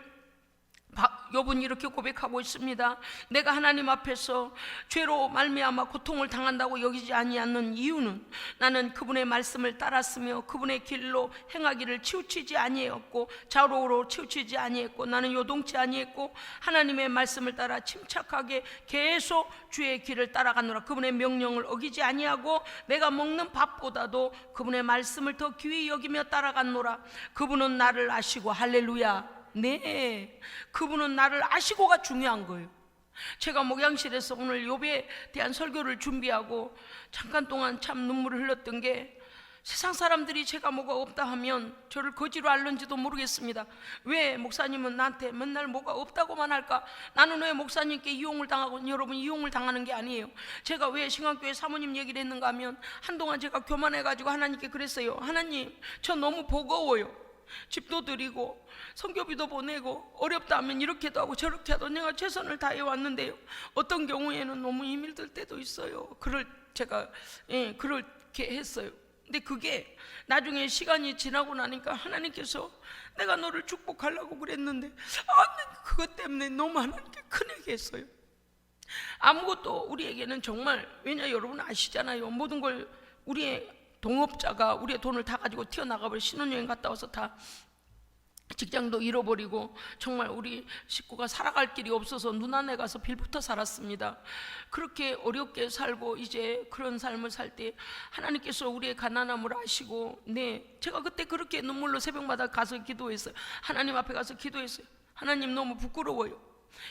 욥은 이렇게 고백하고 있습니다. 내가 하나님 앞에서 죄로 말미암아 고통을 당한다고 여기지 아니하는 이유는 나는 그분의 말씀을 따랐으며 그분의 길로 행하기를 치우치지 아니하였고 좌우로 치우치지 아니했고 나는 요동치 아니했고 하나님의 말씀을 따라 침착하게 계속 주의 길을 따라가노라. 그분의 명령을 어기지 아니하고 내가 먹는 밥보다도 그분의 말씀을 더 귀히 여기며 따라갔노라. 그분은 나를 아시고, 할렐루야, 네, 그분은 나를 아시고가 중요한 거예요. 제가 목양실에서 오늘 욥에 대한 설교를 준비하고 잠깐 동안 참 눈물을 흘렸던 게, 세상 사람들이 제가 뭐가 없다 하면 저를 거지로 알는지도 모르겠습니다. 왜 목사님은 나한테 맨날 뭐가 없다고만 할까? 나는 왜 목사님께 이용을 당하고, 여러분, 이용을 당하는 게 아니에요. 제가 왜 신강교회 사모님 얘기를 했는가 하면, 한동안 제가 교만해가지고 하나님께 그랬어요. 하나님, 저 너무 버거워요. 집도 드리고 선교비도 보내고 어렵다 하면 이렇게도 하고 저렇게 하도 내가 최선을 다해 왔는데요, 어떤 경우에는 너무 힘들 때도 있어요. 제가 그렇게 했어요. 근데 그게 나중에 시간이 지나고 나니까 하나님께서 내가 너를 축복하려고 그랬는데 그것 때문에 너무 하나님께 큰얘기 했어요. 아무것도 우리에게는 정말, 왜냐 여러분 아시잖아요. 모든 걸 우리의 동업자가 우리의 돈을 다 가지고 튀어나가버려. 신혼여행 갔다 와서 다 직장도 잃어버리고 정말 우리 식구가 살아갈 길이 없어서 눈안에 가서 빌부터 살았습니다. 그렇게 어렵게 살고 이제 그런 삶을 살 때 하나님께서 우리의 가난함을 아시고, 네, 제가 그때 그렇게 눈물로 새벽마다 가서 기도했어요. 하나님 앞에 가서 기도했어요. 하나님, 너무 부끄러워요.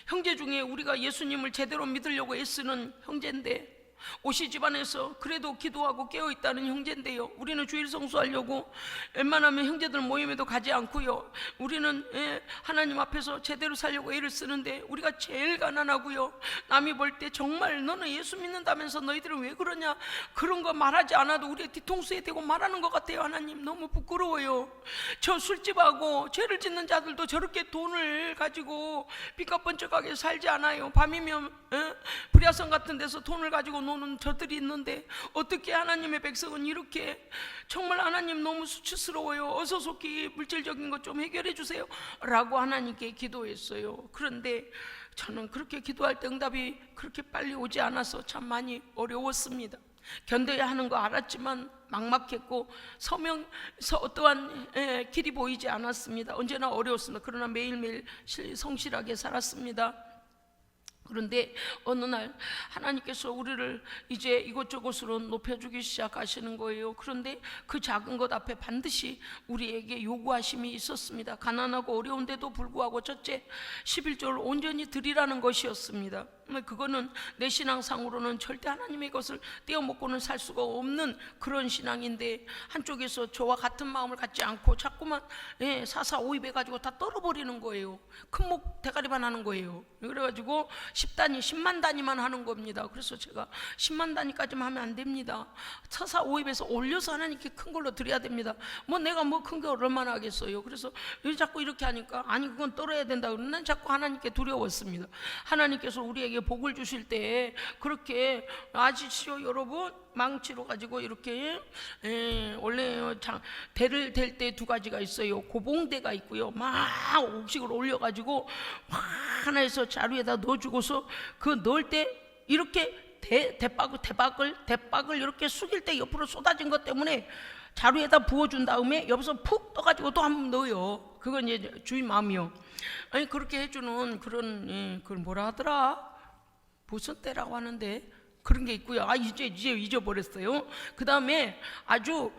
형제 중에 우리가 예수님을 제대로 믿으려고 애쓰는 형제인데, 오시 집안에서 그래도 기도하고 깨어있다는 형제인데요, 우리는 주일 성수하려고 웬만하면 형제들 모임에도 가지 않고요, 우리는 하나님 앞에서 제대로 살려고 애를 쓰는데 우리가 제일 가난하고요, 남이 볼 때 정말 너는 예수 믿는다면서 너희들은 왜 그러냐, 그런 거 말하지 않아도 우리의 뒤통수에 대고 말하는 것 같아요. 하나님, 너무 부끄러워요. 저 술집하고 죄를 짓는 자들도 저렇게 돈을 가지고 삐까뻔쩍하게 살지 않아요. 밤이면 불야성 같은 데서 돈을 가지고 노는 저들이 있는데 어떻게 하나님의 백성은 이렇게, 정말 하나님 너무 수치스러워요. 어서 속히 물질적인 것 좀 해결해 주세요 라고 하나님께 기도했어요. 그런데 저는 그렇게 기도할 때 응답이 그렇게 빨리 오지 않아서 참 많이 어려웠습니다. 견뎌야 하는 거 알았지만 막막했고 어떠한 길이 보이지 않았습니다. 언제나 어려웠습니다. 그러나 매일매일 성실하게 살았습니다. 그런데 어느 날 하나님께서 우리를 이제 이곳저곳으로 높여주기 시작하시는 거예요. 그런데 그 작은 것 앞에 반드시 우리에게 요구하심이 있었습니다. 가난하고 어려운데도 불구하고 첫째, 11조를 온전히 드리라는 것이었습니다. 그거는 내 신앙상으로는 절대 하나님의 것을 떼어먹고는 살 수가 없는 그런 신앙인데, 한쪽에서 저와 같은 마음을 갖지 않고 자꾸만 사사오입해 가지고 다 떨어버리는 거예요. 큰목 대가리만 하는 거예요. 그래가지고 10단위 10만 단위만 하는 겁니다. 그래서 제가 10만 단위까지만 하면 안 됩니다. 사사오입해서 올려서 하나님께 큰 걸로 드려야 됩니다. 내가 큰 게 얼마나 하겠어요. 그래서 왜 자꾸 이렇게 하니까, 아니 그건 떨어야 된다 그러면 난 자꾸 하나님께 두려웠습니다. 하나님께서 우리에게 복을 주실 때 그렇게 아시죠 여러분? 망치로 가지고 이렇게 원래 대를 댈 때 두 가지가 있어요. 고봉대가 있고요, 막 옥식을 올려가지고 하나에서 자루에다 넣어주고서 그 넣을 때 이렇게 대박을 이렇게 숙일 때 옆으로 쏟아진 것 때문에 자루에다 부어준 다음에 옆에서 푹 떠가지고 또 한 번 넣어요. 그건 이제 주인 마음이요. 아니 그렇게 해주는 그런 그걸 뭐라 하더라? 무슨 때라고 하는데 그런 게 있고요. 이제 잊어버렸어요. 그 다음에 아주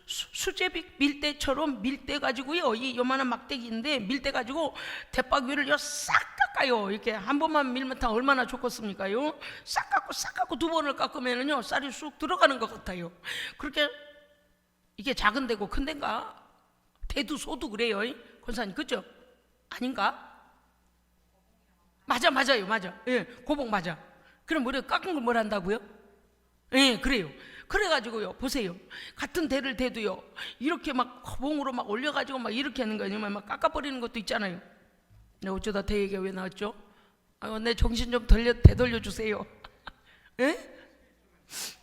수제비 밀대처럼 밀대 가지고요, 이 요만한 막대기인데 밀대 가지고 대박 위를 싹 깎아요. 이렇게 한 번만 밀면 다 얼마나 좋겠습니까요? 싹 깎고 두 번을 깎으면은요 쌀이 쑥 들어가는 것 같아요. 그렇게 이게 작은 데고 큰 데인가? 대두 소도 그래요, 권사님, 그죠? 아닌가? 맞아요. 고봉 맞아. 그럼 깎은 걸 뭘 한다고요? 그래요. 그래가지고요, 보세요. 같은 대를 대도요, 이렇게 막 고봉으로 막 올려가지고 막 이렇게 하는 거 아니면 막 깎아버리는 것도 있잖아요. 내가 어쩌다 대 얘기가 왜 나왔죠? 내 정신 좀 되돌려 주세요.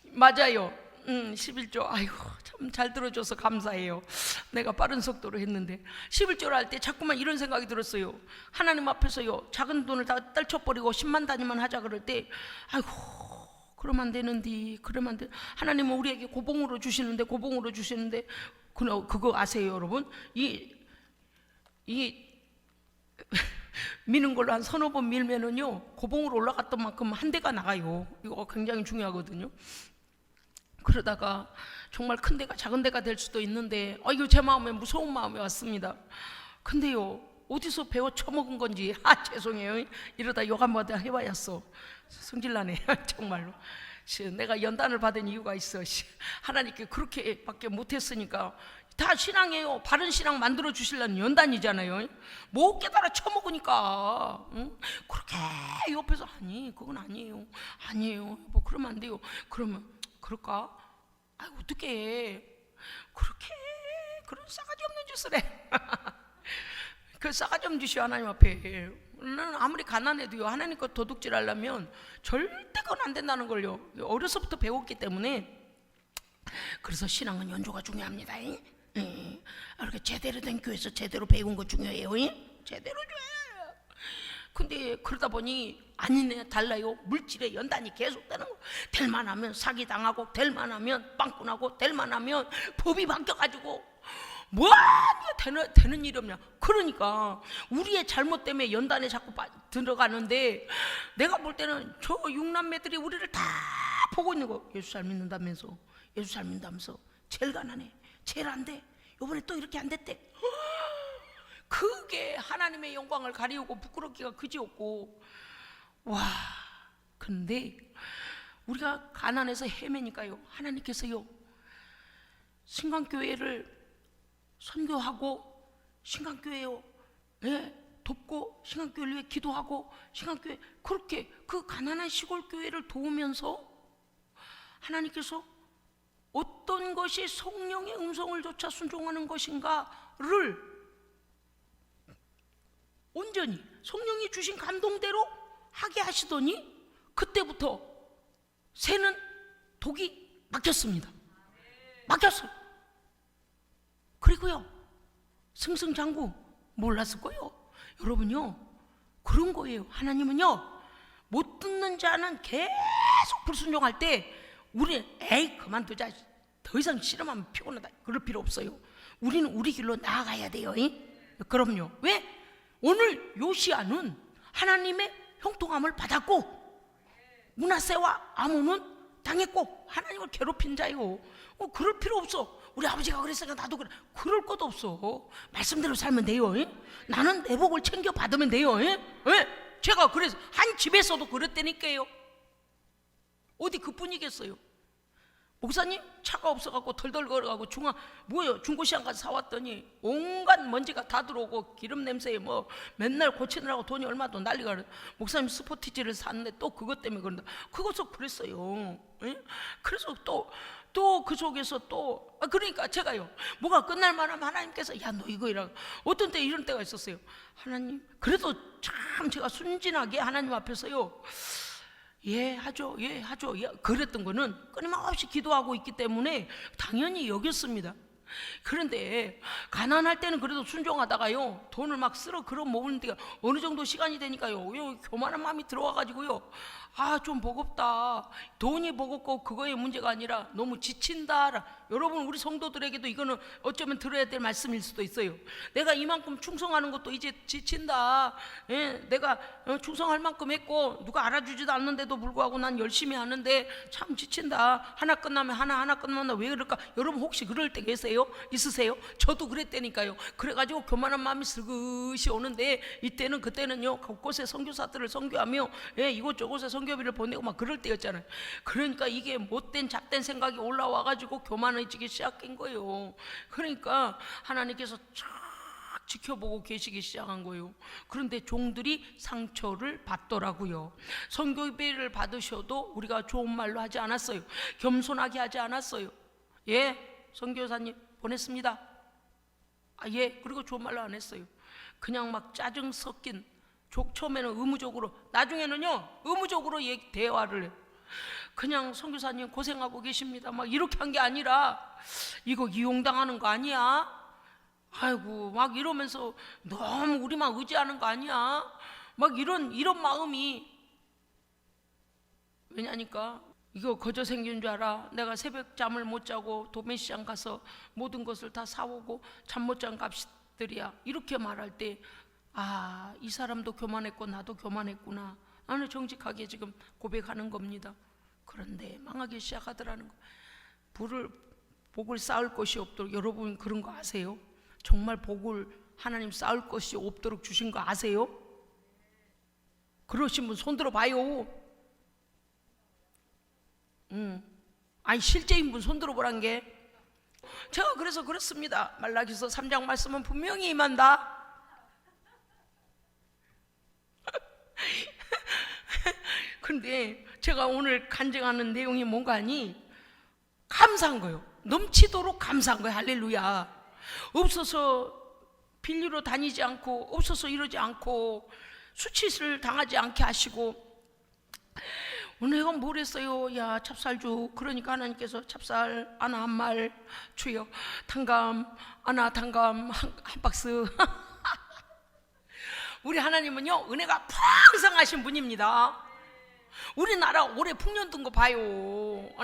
맞아요. 11조. 아이고 참 참 잘 들어줘서 감사해요. 내가 빠른 속도로 했는데 11절 할 때 자꾸만 이런 생각이 들었어요. 하나님 앞에서요, 작은 돈을 다 떨쳐버리고 10만 단위만 하자 그럴 때, 아이고 그러면 안 되는데, 그러면 안 돼. 하나님은 우리에게 고봉으로 주시는데, 고봉으로 주시는데, 그거 아세요 여러분? 이 미는 걸로 한 서너 번 밀면은요, 고봉으로 올라갔던 만큼 한 대가 나가요. 이거 굉장히 중요하거든요. 그러다가 정말 큰 데가 작은 데가 될 수도 있는데, 이거 제 마음에 무서운 마음이 왔습니다. 근데요, 어디서 배워 처먹은 건지, 죄송해요. 이러다 욕 한번 해봐야겠어. 성질나네. 정말로. 내가 연단을 받은 이유가 있어. 하나님께 그렇게밖에 못했으니까. 다 신앙이에요. 바른 신앙 만들어 주시려는 연단이잖아요. 못 깨달아 처먹으니까. 응? 그렇게 옆에서 아니 그건 아니에요. 뭐 그러면 안 돼요. 그러면 그럴까? 어떡해. 그렇게 그런 싸가지 없는 짓을 해. 그 싸가지 없는 짓이 하나님 앞에. 나는 아무리 가난해도요, 하나님 거 도둑질 하려면 절대 그건 안 된다는 걸요. 어려서부터 배웠기 때문에. 그래서 신앙은 연조가 중요합니다. 이렇게 제대로 된 교회에서 제대로 배운 거 중요해요. 제대로 줘야. 근데 그러다 보니 아니네, 달라요. 물질의 연단이 계속되는 거. 될 만하면 사기당하고, 될 만하면 빵꾸나고, 될 만하면 법이 바뀌어가지고 뭐 되는 일이 없냐. 그러니까 우리의 잘못 때문에 연단에 자꾸 들어가는데, 내가 볼 때는 저 육남매들이 우리를 다 보고 있는 거. 예수 잘 믿는다면서, 예수 잘 믿는다면서 제일 가난해, 제일 안 돼, 요번에 또 이렇게 안 됐대. 그게 하나님의 영광을 가리우고 부끄럽기가 그지없고. 와, 근데 우리가 가난해서 헤매니까요, 하나님께서요, 신강교회를 선교하고, 신강교회요, 돕고, 신강교회를 위해 기도하고, 신강교회 그렇게 그 가난한 시골교회를 도우면서 하나님께서 어떤 것이 성령의 음성을 조차 순종하는 것인가를 온전히 성령이 주신 감동대로 하게 하시더니, 그때부터 새는 독이 막혔습니다. 막혔어요. 그리고요, 승승장구 몰랐을 거예요. 여러분요, 그런 거예요. 하나님은요, 못 듣는 자는 계속 불순종할 때 우리 에이 그만두자, 더 이상 싫으면 피곤하다, 그럴 필요 없어요. 우리는 우리 길로 나아가야 돼요. 그럼요. 왜? 오늘 요시야는 하나님의 형통함을 받았고, 므낫세와 아몬은 당했고, 하나님을 괴롭힌 자요. 그럴 필요 없어. 우리 아버지가 그랬으니까 나도 그래. 그럴 것도 없어. 말씀대로 살면 돼요. 나는 내 복을 챙겨 받으면 돼요. 제가 그래서 한 집에서도 그랬다니까요. 어디 그뿐이겠어요. 목사님, 차가 없어갖고 덜덜 걸어가고 중고시장 가서 사왔더니 온갖 먼지가 다 들어오고 기름 냄새에 뭐 맨날 고치느라고 돈이 얼마도 난리가 나. 목사님 스포티지를 샀는데 또 그것 때문에 그런다. 그것도 그랬어요. 그래서 또 그 속에서 그러니까 제가요, 뭐가 끝날 만하면 하나님께서 야 너 이거 이라. 어떤 때 이런 때가 있었어요. 하나님, 그래도 참 제가 순진하게 하나님 앞에서요, 하죠. 그랬던 거는 끊임없이 기도하고 있기 때문에 당연히 여겼습니다. 그런데 가난할 때는 그래도 순종하다가요, 돈을 막 쓸어 걸어 모으는 데가 어느 정도 시간이 되니까요, 교만한 마음이 들어와가지고요, 좀 버겁다. 돈이 버겁고 그거의 문제가 아니라 너무 지친다. 여러분, 우리 성도들에게도 이거는 어쩌면 들어야 될 말씀일 수도 있어요. 내가 이만큼 충성하는 것도 이제 지친다. 내가 충성할 만큼 했고 누가 알아주지도 않는데도 불구하고 난 열심히 하는데 참 지친다. 하나 끝나면 하나 끝나면 왜 그럴까? 여러분 혹시 그럴 때 있으세요? 저도 그랬다니까요. 그래가지고 교만한 마음이 슬그시 오는데, 이때는 그때는요, 곳곳에 선교사들을 선교하며 이곳저곳에 선교비를 보내고 막 그럴 때였잖아요. 그러니까 이게 못된 잡된 생각이 올라와가지고 교만해지기 시작한 거예요. 그러니까 하나님께서 쫙 지켜보고 계시기 시작한 거예요. 그런데 종들이 상처를 받더라고요. 선교비를 받으셔도 우리가 좋은 말로 하지 않았어요. 겸손하게 하지 않았어요. 선교사님 보냈습니다. 그리고 좋은 말로 안 했어요. 그냥 막 짜증 섞인, 처음에는 의무적으로, 나중에는요 의무적으로 대화를 해요. 그냥 선교사님 고생하고 계십니다 막 이렇게 한 게 아니라 이거 이용당하는 거 아니야? 아이고 막 이러면서 너무 우리만 의지하는 거 아니야? 막 이런 마음이, 왜냐니까 이거 거저 생긴 줄 알아. 내가 새벽 잠을 못 자고 도매시장 가서 모든 것을 다 사오고 잠 못 잔 값들이야, 이렇게 말할 때 아, 이 사람도 교만했고 나도 교만했구나, 나는 정직하게 지금 고백하는 겁니다. 그런데 망하기 시작하더라는 거. 복을 쌓을 것이 없도록, 여러분 그런 거 아세요? 정말 복을 하나님 쌓을 것이 없도록 주신 거 아세요? 그러신 분 손 들어 봐요. 아니 실제인 분 손 들어 보란 게. 제가 그래서 그렇습니다. 말라기서 3장 말씀은 분명히 임한다. 근데 제가 오늘 간증하는 내용이 뭔가 하니 감사한 거예요. 넘치도록 감사한 거예요. 할렐루야. 없어서 빌리러 다니지 않고, 없어서 이러지 않고, 수치를 당하지 않게 하시고. 오늘 내가 뭘 했어요? 야, 찹쌀죽. 그러니까 하나님께서 찹쌀 하나 한 말 주여, 단감 하나, 단감 한 박스. 우리 하나님은요 은혜가 풍성하신 분입니다. 우리나라 올해 풍년 든 거 봐요.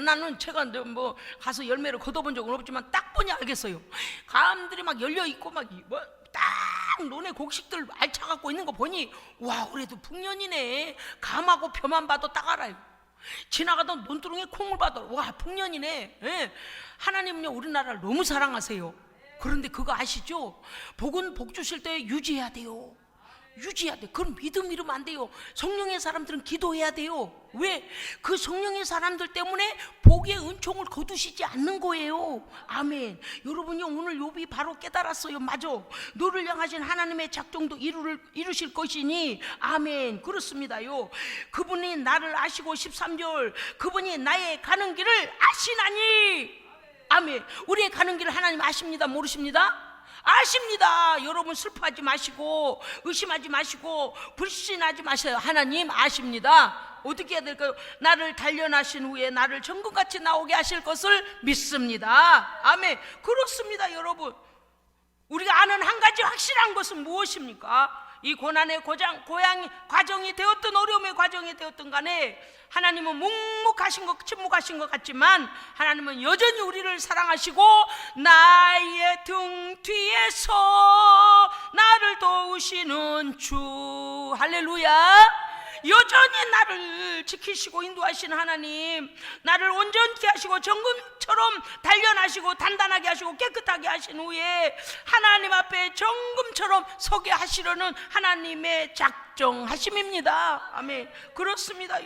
나는 제가 뭐 가서 열매를 거둬본 적은 없지만 딱 보니 알겠어요. 감들이 막 열려 있고 막 딱 논에 곡식들 알차 갖고 있는 거 보니 와, 올해도 풍년이네. 감하고 벼만 봐도 딱 알아요. 지나가던 논두렁에 콩을 봐도 와, 풍년이네. 예. 하나님은요 우리나라를 너무 사랑하세요. 그런데 그거 아시죠? 복은 복 주실 때 유지해야 돼요. 유지해야 돼. 그럼 믿음 잃으면 안 돼요. 성령의 사람들은 기도해야 돼요. 왜? 그 성령의 사람들 때문에 복의 은총을 거두시지 않는 거예요. 아멘. 여러분요 오늘 욥이 바로 깨달았어요. 맞아, 너를 향하신 하나님의 작정도 이루실 것이니. 아멘. 그렇습니다요. 그분이 나를 아시고 13절 그분이 나의 가는 길을 아시나니. 아멘. 우리의 가는 길을 하나님 아십니다? 모르십니다? 아십니다. 여러분 슬퍼하지 마시고 의심하지 마시고 불신하지 마세요. 하나님 아십니다. 어떻게 해야 될까요? 나를 단련하신 후에 나를 정금같이 나오게 하실 것을 믿습니다. 아멘. 그렇습니다. 여러분, 우리가 아는 한 가지 확실한 것은 무엇입니까? 이 고난의 과정이 되었든 어려움의 과정이 되었든 간에 하나님은 묵묵하신 것, 침묵하신 것 같지만 하나님은 여전히 우리를 사랑하시고 나의 등 뒤에서 나를 도우시는 주. 할렐루야. 여전히 나를 지키시고 인도하시는 하나님, 나를 온전케 하시고 정금처럼 단련하시고 단단하게 하시고 깨끗하게 하신 후에 하나님 앞에 정금처럼 서게 하시려는 하나님의 작정하심입니다. 아멘. 그렇습니다.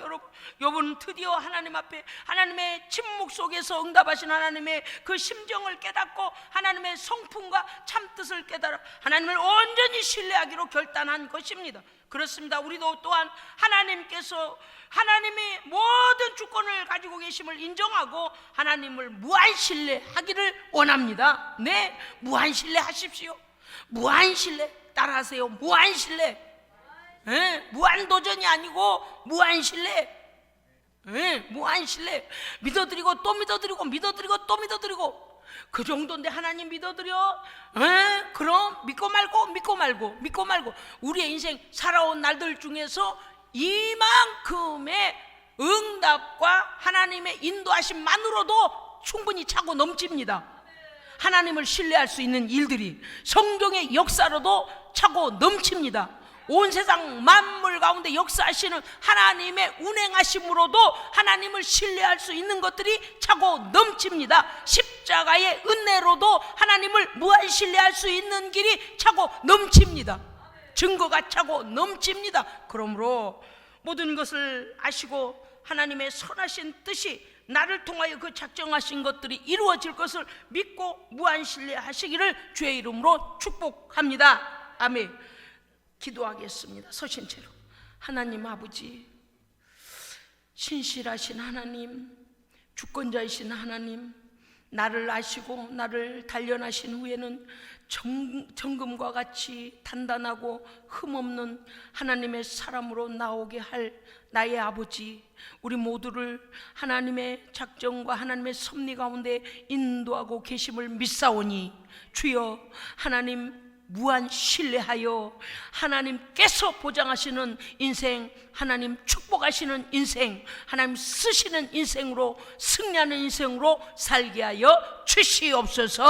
여러분 드디어 하나님 앞에 하나님의 침묵 속에서 응답하신 하나님의 그 심정을 깨닫고 하나님의 성품과 참뜻을 깨달아 하나님을 온전히 신뢰하기로 결단한 것입니다. 그렇습니다. 우리도 또한 하나님께서 하나님이 모든 주권을 가지고 계심을 인정하고 하나님을 무한 신뢰하기를 원합니다. 네, 무한 신뢰하십시오. 무한 신뢰 따라하세요. 무한 신뢰. 네, 무한 도전이 아니고 무한 신뢰. 네, 무한 신뢰. 믿어드리고 또 믿어드리고 믿어드리고 또 믿어드리고. 그 정도인데 하나님 믿어드려? 그럼 믿고 말고 우리의 인생 살아온 날들 중에서 이만큼의 응답과 하나님의 인도하심만으로도 충분히 차고 넘칩니다. 하나님을 신뢰할 수 있는 일들이 성경의 역사로도 차고 넘칩니다. 온 세상 만물 가운데 역사하시는 하나님의 운행하심으로도 하나님을 신뢰할 수 있는 것들이 차고 넘칩니다. 십자가의 은혜로도 하나님을 무한 신뢰할 수 있는 길이 차고 넘칩니다. 증거가 차고 넘칩니다. 그러므로 모든 것을 아시고 하나님의 선하신 뜻이 나를 통하여 그 작정하신 것들이 이루어질 것을 믿고 무한 신뢰하시기를 주의 이름으로 축복합니다. 아멘. 기도하겠습니다. 서신 채로. 하나님 아버지, 신실하신 하나님, 주권자이신 하나님, 나를 아시고 나를 단련하신 후에는 정금과 같이 단단하고 흠없는 하나님의 사람으로 나오게 할 나의 아버지, 우리 모두를 하나님의 작정과 하나님의 섭리 가운데 인도하고 계심을 믿사오니 주여 하나님 무한 신뢰하여 하나님께서 보장하시는 인생, 하나님 축복하시는 인생, 하나님 쓰시는 인생으로, 승리하는 인생으로 살게 하여 주시옵소서.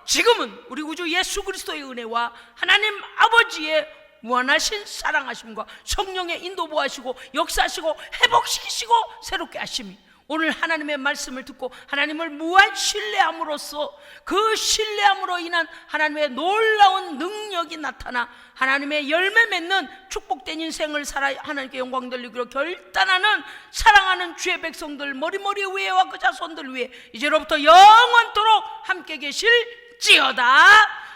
지금은 우리 구주 예수 그리스도의 은혜와 하나님 아버지의 무한하신 사랑하심과 성령의 인도보하시고 역사하시고 회복시키시고 새롭게 하심이 오늘 하나님의 말씀을 듣고 하나님을 무한 신뢰함으로써 그 신뢰함으로 인한 하나님의 놀라운 능력이 나타나 하나님의 열매 맺는 축복된 인생을 살아 하나님께 영광 돌리기로 결단하는 사랑하는 주의 백성들 머리머리 위에와 그 자손들 위에 이제로부터 영원토록 함께 계실지어다.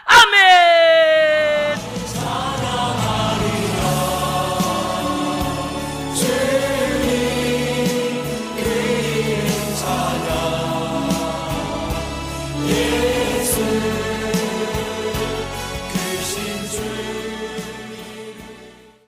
아멘.